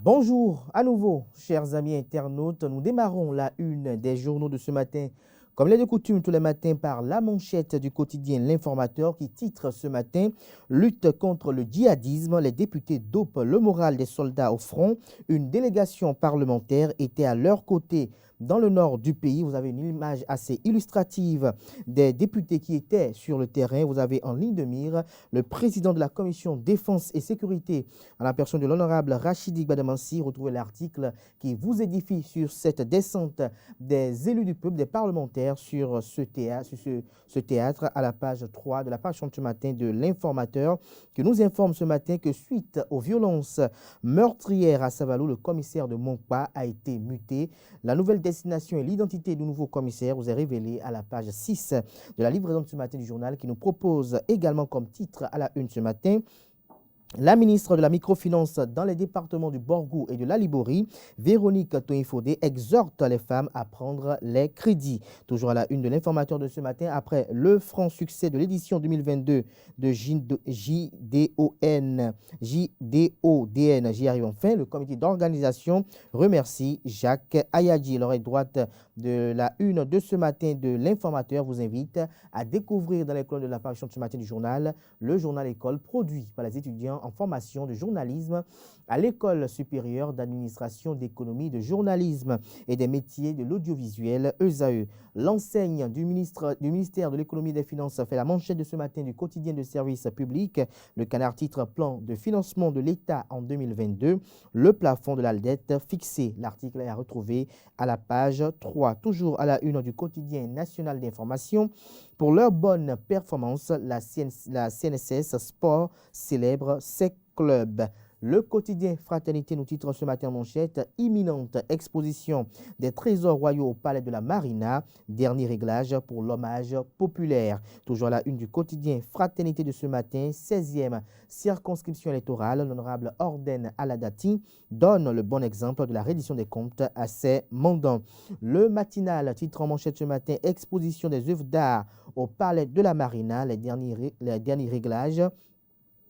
Bonjour à nouveau, chers amis internautes. Nous démarrons la une des journaux de ce matin. Comme il est de coutume tous les matins par la manchette du quotidien L'Informateur qui titre ce matin Lutte contre le djihadisme, les députés dopent le moral des soldats au front. Une délégation parlementaire était à leur côté dans le nord du pays. Vous avez une image assez illustrative des députés qui étaient sur le terrain. Vous avez en ligne de mire le président de la commission défense et sécurité en la personne de l'honorable Rachidi Gbadamansi. Retrouvez l'article qui vous édifie sur cette descente des élus du peuple, des parlementaires sur ce théâtre à la page 3 de la page ce matin de l'Informateur qui nous informe ce matin que suite aux violences meurtrières à Savalou, le commissaire de Monkpa a été muté. La nouvelle destination et l'identité du nouveau commissaire vous est révélée à la page 6 de la livraison de ce matin du journal qui nous propose également comme titre à la une ce matin la ministre de la microfinance dans les départements du Borgou et de la Liborie, Véronique Toinfodé, exhorte les femmes à prendre les crédits. Toujours à la une de l'Informateur de ce matin, après le franc succès de l'édition 2022 de JDODN, j'y arrive enfin, le comité d'organisation remercie Jacques Ayadji. L'oreille droite de la une de ce matin de l'Informateur vous invite à découvrir dans les colonnes de la parution de ce matin du journal, le journal École produit par les étudiants en formation de journalisme à l'École supérieure d'administration d'économie de journalisme et des métiers de l'audiovisuel ESAE. L'enseigne du ministère de l'économie et des finances fait la manchette de ce matin du quotidien de service public. Le Canard titre plan de financement de l'État en 2022. Le plafond de la dette fixé. L'article est à retrouver à la page 3. Toujours à la une du quotidien national d'information. Pour leur bonne performance, la CNSS Sport célèbre ses clubs. Le quotidien Fraternité nous titre ce matin en manchette imminente exposition des trésors royaux au palais de la Marina, dernier réglage pour l'hommage populaire. Toujours à la une du quotidien Fraternité de ce matin, 16e circonscription électorale, l'honorable Orden Aladati donne le bon exemple de la reddition des comptes à ses mandants. Le matinal titre en manchette ce matin exposition des œuvres d'art au palais de la Marina, les derniers réglages,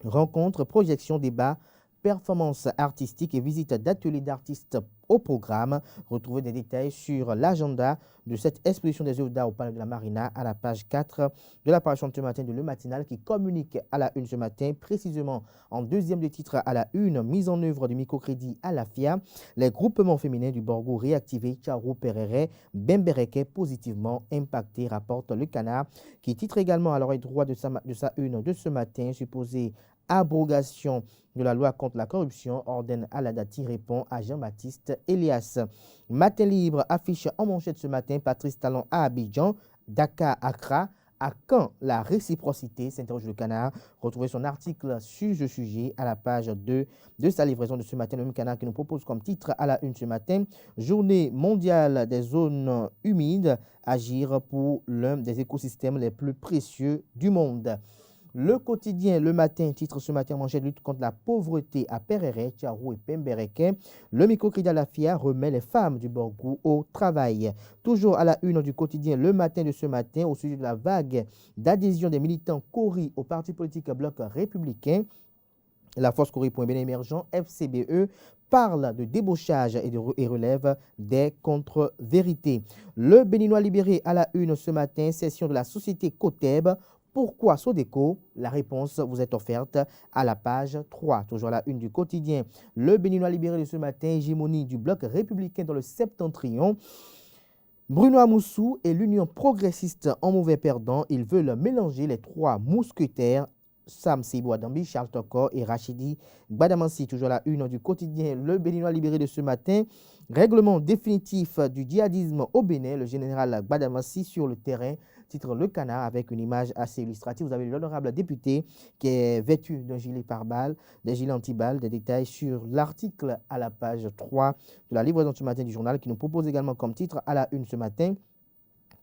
rencontres, projections, débats, performances artistiques et visites d'ateliers d'artistes au programme. Retrouvez des détails sur l'agenda de cette exposition des œuvres d'art au Palais de la Marina à la page 4 de la parution de ce matin de Le Matinal qui communique à la une ce matin, précisément en deuxième de titre à la une, mise en œuvre du microcrédit à la FIA, les groupements féminins du Borgou réactivés, Tcharou, Perere, Bembereke positivement impactés, rapporte Le Canard, qui titre également à l'oreille droite de sa une de ce matin, supposé abrogation de la loi contre la corruption, Orden Aladati répond à Jean-Baptiste Elias. Matin libre affiche en manchette ce matin Patrice Talon à Abidjan, Dakar, Accra. À quand la réciprocité, s'interroge Le Canard. Retrouvez son article sur ce sujet à la page 2 de sa livraison de ce matin. Le même Canard qui nous propose comme titre à la une ce matin, Journée mondiale des zones humides, agir pour l'un des écosystèmes les plus précieux du monde. Le quotidien Le Matin titre ce matin en manchette lutte contre la pauvreté à Perere, Tcharou et Pembereke. Le microcrédit à la FIA remet les femmes du Borgou au travail. Toujours à la une du quotidien Le Matin de ce matin au sujet de la vague d'adhésion des militants Cori au parti politique Bloc républicain. La force Cori.ben émergent, FCBE, parle de débauchage et relève des contre-vérités. Le Béninois libéré à la une ce matin, session de la société Coteb. Pourquoi Sodeco? La réponse vous est offerte à la page 3. Toujours à la une du quotidien. Le Béninois libéré de ce matin, hégémonie du bloc républicain dans le septentrion. Bruno Amoussou et l'Union progressiste en mauvais perdant. Ils veulent mélanger les trois mousquetaires. Sam Seibou Adambi, Charles Tokor et Rachidi Gbadamansi. Toujours à la une du quotidien. Le Béninois libéré de ce matin. Règlement définitif du djihadisme au Bénin. Le général Gbadamansi sur le terrain. Titre Le Canard avec une image assez illustrative. Vous avez l'honorable député qui est vêtu d'un gilet pare-balles, des gilets anti-balles, des détails sur l'article à la page 3 de la livraison de ce matin du journal qui nous propose également comme titre à la une ce matin,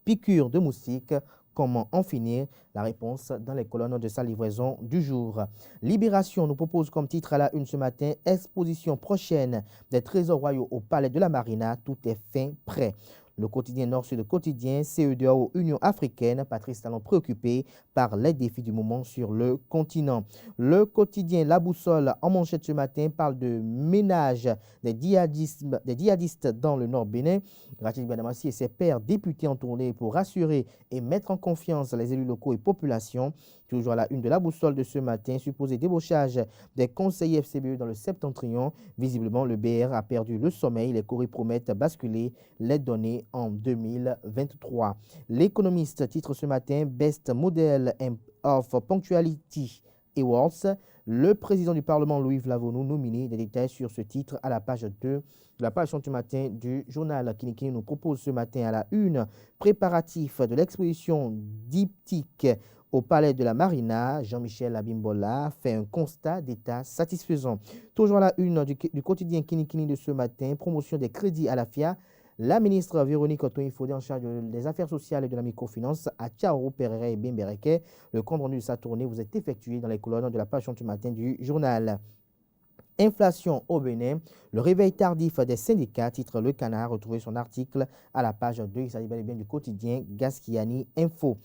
piqûre de moustique, comment en finir? La réponse dans les colonnes de sa livraison du jour. Libération nous propose comme titre à la une ce matin, exposition prochaine des trésors royaux au Palais de la Marina, tout est fin prêt. Le quotidien Nord-Sud quotidien, CEDEAO, Union africaine, Patrice Talon préoccupé par les défis du moment sur le continent. Le quotidien La Boussole, en manchette ce matin, parle de ménage des djihadistes dans le Nord Bénin. Rachid Badamassi et ses pairs députés en tournée pour rassurer et mettre en confiance les élus locaux et populations. Toujours à la une de La Boussole de ce matin, supposé débauchage des conseillers FCBE dans le Septentrion. Visiblement, le BR a perdu le sommeil. Les courriers promettent basculer les données en 2023. L'économiste titre ce matin Best Model of Punctuality Awards. Le président du Parlement, Louis Vlavonou, nominé. Des détails sur ce titre à la page 2 de la page du matin du journal Kinikini nous propose ce matin à la une préparatif de l'exposition diptyque au Palais de la Marina. Jean-Michel Abimbola fait un constat d'état satisfaisant. Toujours à la une du quotidien Kinikini de ce matin, promotion des crédits à la FIA. La ministre Véronique Otoin-Fodé en charge des affaires sociales et de la microfinance à Tchao, Pereira et Bimbereke. Le compte rendu de sa tournée vous est effectué dans les colonnes de la page du matin du journal. Inflation au Bénin, le réveil tardif des syndicats, titre Le Canard, retrouvez son article à la page 2. Il s'agit bel et bien du quotidien Gaskiani Info.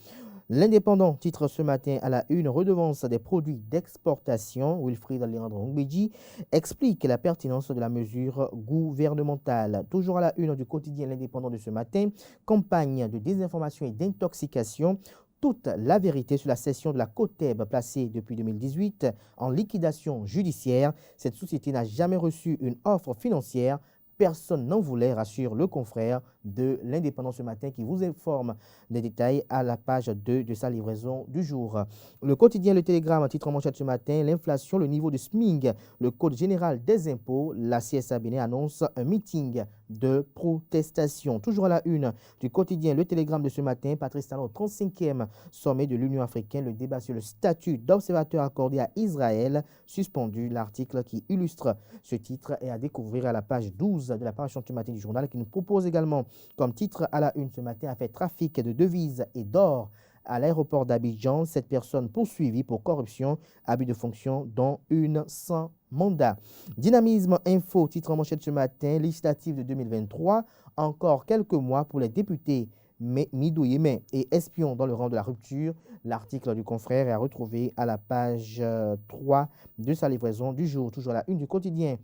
L'Indépendant titre ce matin à la une redevance des produits d'exportation. Wilfried Leandre Ngbeji explique la pertinence de la mesure gouvernementale. Toujours à la une du quotidien L'Indépendant de ce matin, campagne de désinformation et d'intoxication. Toute la vérité sur la cession de la COTEB placée depuis 2018 en liquidation judiciaire. Cette société n'a jamais reçu une offre financière. Personne n'en voulait, rassure le confrère de l'Indépendant ce matin qui vous informe des détails à la page 2 de sa livraison du jour. Le quotidien Le Télégramme, titre en manchette ce matin, l'inflation, le niveau de SMIG, le Code général des impôts, la CSA Bénin annonce un meeting de protestation. Toujours à la une du quotidien Le Télégramme de ce matin, Patrice Talon au 35e sommet de l'Union africaine, le débat sur le statut d'observateur accordé à Israël, suspendu. L'article qui illustre ce titre est à découvrir à la page 12 de la page du matin du journal qui nous propose également comme titre à la une ce matin a fait trafic de devises et d'or à l'aéroport d'Abidjan. 7 personnes poursuivies pour corruption, abus de fonction, dont une sans mandat. Dynamisme Info, titre en manchette ce matin, législative de 2023. Encore quelques mois pour les députés Midou-Yémen et espions dans le rang de la rupture. L'article du confrère est à retrouver à la page 3 de sa livraison du jour. Toujours à la une du quotidien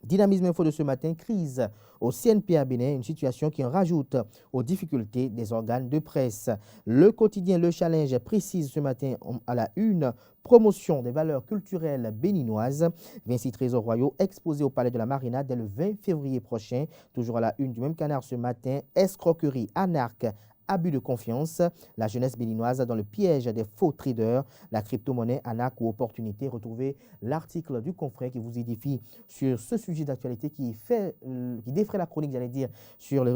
Dynamisme Info de ce matin, crise au CNP à Bénin, une situation qui en rajoute aux difficultés des organes de presse. Le quotidien Le Challenge précise ce matin à la une promotion des valeurs culturelles béninoises. 26 trésors royaux exposés au Palais de la Marina dès le 20 février prochain. Toujours à la une du même canard ce matin, escroquerie, anarque, abus de confiance, la jeunesse béninoise dans le piège des faux traders, la crypto-monnaie, arnaque ou opportunité. Retrouvez l'article du confrère qui vous édifie sur ce sujet d'actualité qui défraie la chronique, j'allais dire, sur le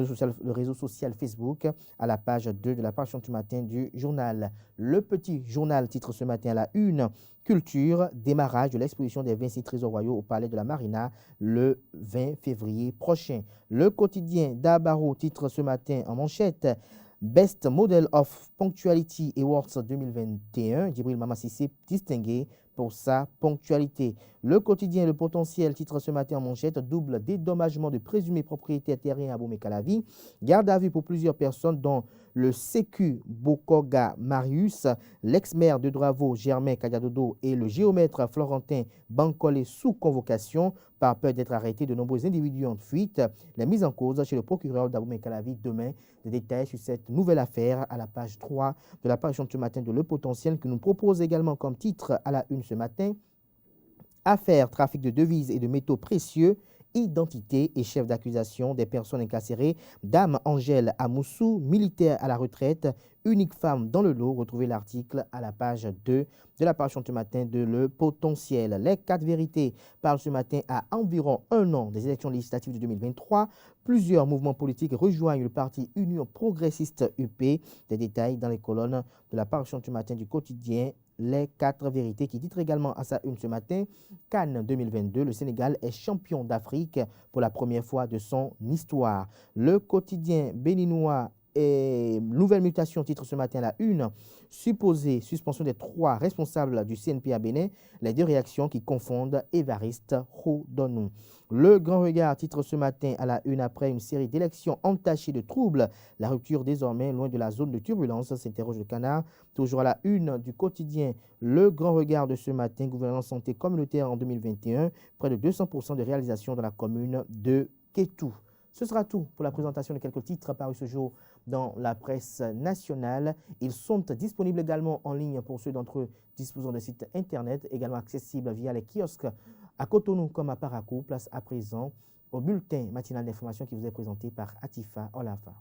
réseau social Facebook à la page 2 de la page du matin du journal. Le petit journal titre ce matin à la une. Culture, démarrage de l'exposition des 26 trésors royaux au Palais de la Marina le 20 février prochain. Le quotidien d'Abaro titre ce matin en manchette Best Model of Punctuality Awards 2021. Djibril Mamassissé distingué pour sa ponctualité. Le quotidien Le Potentiel titre ce matin en manchette double dédommagement de présumés propriétaires terriens à Bomé-Calavi. Garde à vue pour plusieurs personnes dont le Sécu Bokoga Marius, l'ex-maire de Dravo Germain Kadiadodo et le géomètre Florentin Bancolé sous convocation par peur d'être arrêtés. De nombreux individus en fuite. Les mises en cause chez le procureur d'Abomey-Calavi demain. Des détails sur cette nouvelle affaire à la page 3 de la page ce matin de Le Potentiel qui nous propose également comme titre à la une ce matin affaire trafic de devises et de métaux précieux, identité et chef d'accusation des personnes incarcérées. Dame Angèle Amoussou, militaire à la retraite, unique femme dans le lot. Retrouvez l'article à la page 2 de la page ce matin de Le Potentiel. Les 4 vérités parlent ce matin à environ un an des élections législatives de 2023. Plusieurs mouvements politiques rejoignent le parti Union progressiste UP. Des détails dans les colonnes de la page ce matin du quotidien Les 4 vérités qui titre également à sa une ce matin Cannes 2022, le Sénégal est champion d'Afrique pour la première fois de son histoire. Le quotidien béninois Et nouvelle mutation, titre ce matin à la une, supposée suspension des 3 responsables du CNP à Bénin, les 2 réactions qui confondent Évariste Rodonu. Le Grand Regard, titre ce matin à la une, après une série d'élections entachées de troubles, la rupture désormais loin de la zone de turbulence, s'interroge le Canard. Toujours à la une du quotidien, le Grand Regard de ce matin, gouvernance santé communautaire en 2021, près de 200% de réalisation dans la commune de Kétou. Ce sera tout pour la présentation de quelques titres parus ce jour dans la presse nationale. Ils sont disponibles également en ligne pour ceux d'entre eux disposant de sites internet, également accessibles via les kiosques à Cotonou comme à Parakou. Place à présent au bulletin matinal d'information qui vous est présenté par Atifa Olafa.